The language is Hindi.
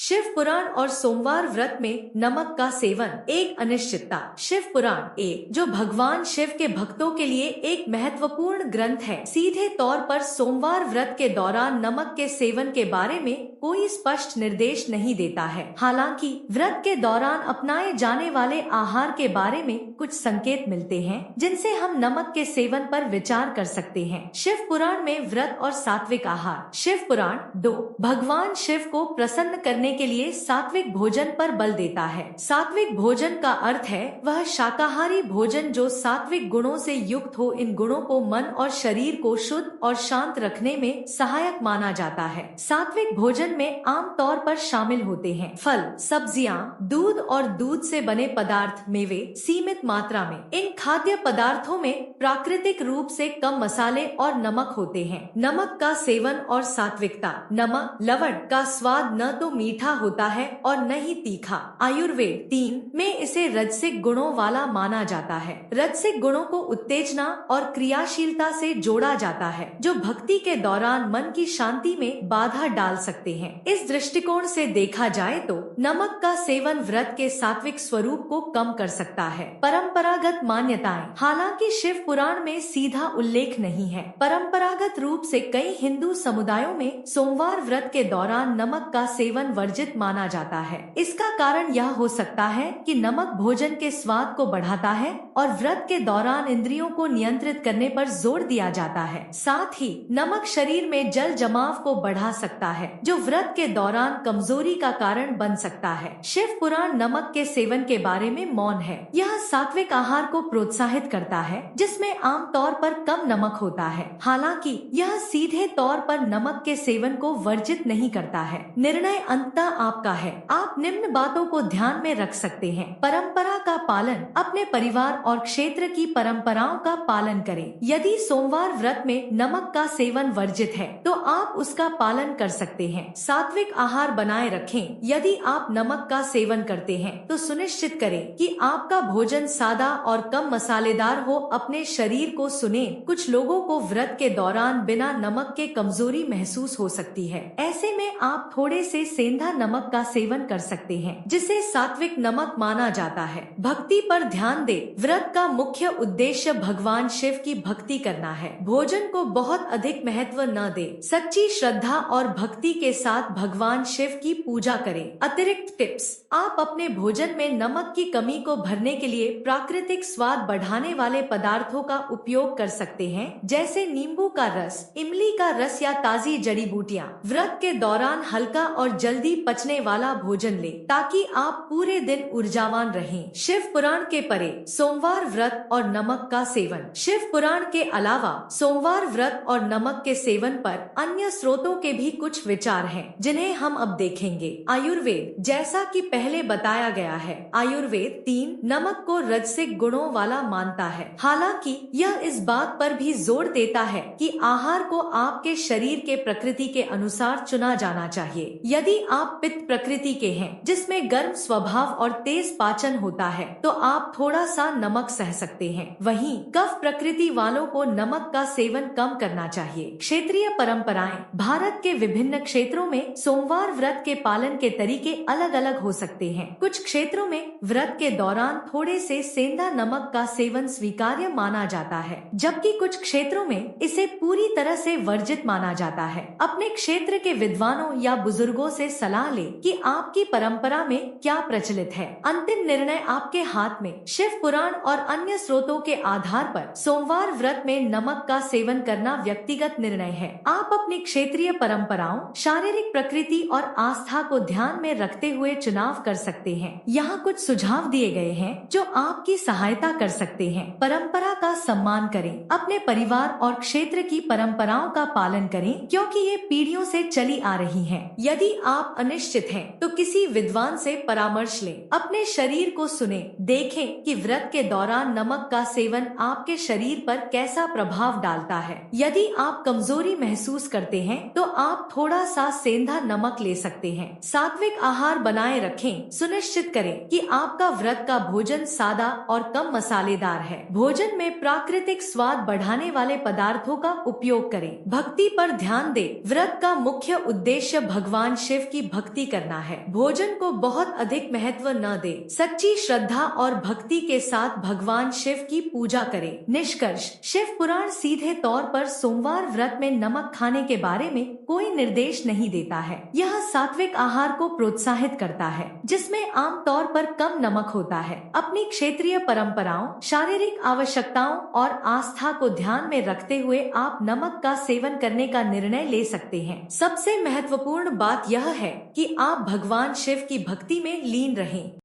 शिव पुराण और सोमवार व्रत में नमक का सेवन। एक अनिश्चितता। शिव पुराण जो भगवान शिव के भक्तों के लिए एक महत्वपूर्ण ग्रंथ है, सीधे तौर पर सोमवार व्रत के दौरान नमक के सेवन के बारे में कोई स्पष्ट निर्देश नहीं देता है। हालांकि व्रत के दौरान अपनाए जाने वाले आहार के बारे में कुछ संकेत मिलते हैं, जिनसे हम नमक के सेवन पर विचार कर सकते हैं। शिव पुराण में व्रत और सात्विक आहार। शिव पुराण 2 भगवान शिव को प्रसन्न करने के लिए सात्विक भोजन पर बल देता है। सात्विक भोजन का अर्थ है वह शाकाहारी भोजन जो सात्विक गुणों से युक्त हो। इन गुणों को मन और शरीर को शुद्ध और शांत रखने में सहायक माना जाता है। सात्विक भोजन में आमतौर पर शामिल होते हैं फल, सब्जियां, दूध और दूध से बने पदार्थ, मेवे सीमित मात्रा में। इन खाद्य पदार्थों में प्राकृतिक रूप से कम मसाले और नमक होते हैं। नमक का सेवन और सात्विकता। नमक, लवण का स्वाद न तो मीठा होता है और न ही तीखा। आयुर्वेद 3 में इसे रजसिक गुणों वाला माना जाता है। रजसिक गुणों को उत्तेजना और क्रियाशीलता से जोड़ा जाता है, जो भक्ति के दौरान मन की शांति में बाधा डाल सकते हैं। इस दृष्टिकोण से देखा जाए तो नमक का सेवन व्रत के सात्विक स्वरूप को कम कर सकता है। परंपरागत मान्यताएं। हालांकि शिव पुराण में सीधा उल्लेख नहीं है, परंपरागत रूप से कई हिंदू समुदायों में सोमवार व्रत के दौरान नमक का सेवन वर्जित माना जाता है। इसका कारण यह हो सकता है कि नमक भोजन के स्वाद को बढ़ाता है और व्रत के दौरान इंद्रियों को नियंत्रित करने पर जोर दिया जाता है। साथ ही नमक शरीर में जल जमाव को बढ़ा सकता है, जो व्रत के दौरान कमजोरी का कारण बन सकता है। शिव पुराण नमक के सेवन के बारे में मौन है। यह सात्विक आहार को प्रोत्साहित करता है, जिसमें आमतौर पर कम नमक होता है। हालांकि यह सीधे तौर पर नमक के सेवन को वर्जित नहीं करता है। निर्णय अंततः आपका है। आप निम्न बातों को ध्यान में रख सकते हैं। परंपरा का पालन। अपने परिवार और क्षेत्र की परंपराओं का पालन करें। यदि सोमवार व्रत में नमक का सेवन वर्जित है तो आप उसका पालन कर सकते हैं। सात्विक आहार बनाए रखें। यदि आप नमक का सेवन करते हैं तो सुनिश्चित करें कि आपका भोजन सादा और कम मसालेदार हो। अपने शरीर को सुने। कुछ लोगों को व्रत के दौरान बिना नमक के कमजोरी महसूस हो सकती है। ऐसे में आप थोड़े से सेंधा नमक का सेवन कर सकते हैं, जिसे सात्विक नमक माना जाता है। भक्ति पर ध्यान दे। व्रत का मुख्य उद्देश्य भगवान शिव की भक्ति करना है। भोजन को बहुत अधिक महत्व न दे। सच्ची श्रद्धा और भक्ति के साथ भगवान शिव की पूजा करें। अतिरिक्त टिप्स। आप अपने भोजन में नमक की कमी को भरने के लिए प्राकृतिक स्वाद बढ़ाने वाले पदार्थों का उपयोग कर सकते हैं, जैसे नींबू का रस, इमली का रस या ताजी जड़ी बूटियां। व्रत के दौरान हल्का और जल्दी पचने वाला भोजन ले, ताकि आप पूरे दिन ऊर्जावान रहें। शिव पुराण के परे। सोमवार व्रत और नमक का सेवन। शिव पुराण के अलावा सोमवार व्रत और नमक के सेवन पर अन्य स्रोतों के भी कुछ विचार हैं, जिन्हें हम अब देखेंगे। आयुर्वेद। जैसा कि पहले बताया गया है, आयुर्वेद 3 नमक को रजसिक गुणों वाला मानता है। हालांकि यह इस बात पर भी जोर देता है कि आहार को आपके शरीर के प्रकृति के अनुसार चुना जाना चाहिए। यदि आप पित्त प्रकृति के हैं, जिसमें गर्म स्वभाव और तेज पाचन होता है, तो आप थोड़ा सा नमक सह सकते हैं। वहीं कफ प्रकृति वालों को नमक का सेवन कम करना चाहिए। क्षेत्रीय परंपराएं। भारत के विभिन्न क्षेत्रों में सोमवार व्रत के पालन के तरीके अलग अलग हो सकते हैं। कुछ क्षेत्रों में व्रत के दौरान थोड़े से सेंधा नमक का सेवन स्वीकार्य माना जाता है, जबकि कुछ क्षेत्रों में इसे पूरी तरह से वर्जित माना जाता है। अपने क्षेत्र के विद्वानों या बुजुर्गों से सलाह ले कि आपकी परंपरा में क्या प्रचलित है। अंतिम निर्णय आपके हाथ में। शिव पुराण और अन्य स्रोतों के आधार पर सोमवार व्रत में नमक का सेवन करना व्यक्तिगत निर्णय है। आप अपनी क्षेत्रीय परंपराओं, शारीरिक प्रकृति और आस्था को ध्यान में रखते हुए चुनाव कर सकते हैं। यहाँ कुछ सुझाव दिए गए हैं जो आपकी सहायता कर सकते हैं। परंपरा का सम्मान करें। अपने परिवार और क्षेत्र की परंपराओं का पालन करें, क्योंकि ये पीढ़ियों से चली आ रही हैं। यदि आप अनिश्चित हैं तो किसी विद्वान से परामर्श लें। अपने शरीर को सुने। देखें कि व्रत के दौरान नमक का सेवन आपके शरीर पर कैसा प्रभाव डालता है। यदि आप कमजोरी महसूस करते हैं तो आप थोड़ा सा सेंधा नमक ले सकते हैं। सात्विक आहार बनाए रखें। सुनिश्चित करें कि आपका व्रत का भोजन सादा और कम मसालेदार है। भोजन में प्राकृतिक स्वाद बढ़ाने वाले पदार्थों का उपयोग करें। भक्ति पर ध्यान दें। व्रत का मुख्य उद्देश्य भगवान शिव की भक्ति करना है। भोजन को बहुत अधिक महत्व न दे। सच्ची श्रद्धा और भक्ति के साथ भगवान शिव की पूजा करें। निष्कर्ष, शिव पुराण सीधे तौर पर सोमवार व्रत में नमक खाने के बारे में कोई निर्देश नहीं देता है। यह सात्विक आहार को प्रोत्साहित करता है, जिसमें आमतौर पर कम नमक होता है। अपनी क्षेत्रीय परंपराओं, शारीरिक आवश्यकताओं और आस्था को ध्यान में रखते हुए आप नमक का सेवन करने का निर्णय ले सकते हैं। सबसे महत्वपूर्ण बात यह है कि आप भगवान शिव की भक्ति में लीन रहें।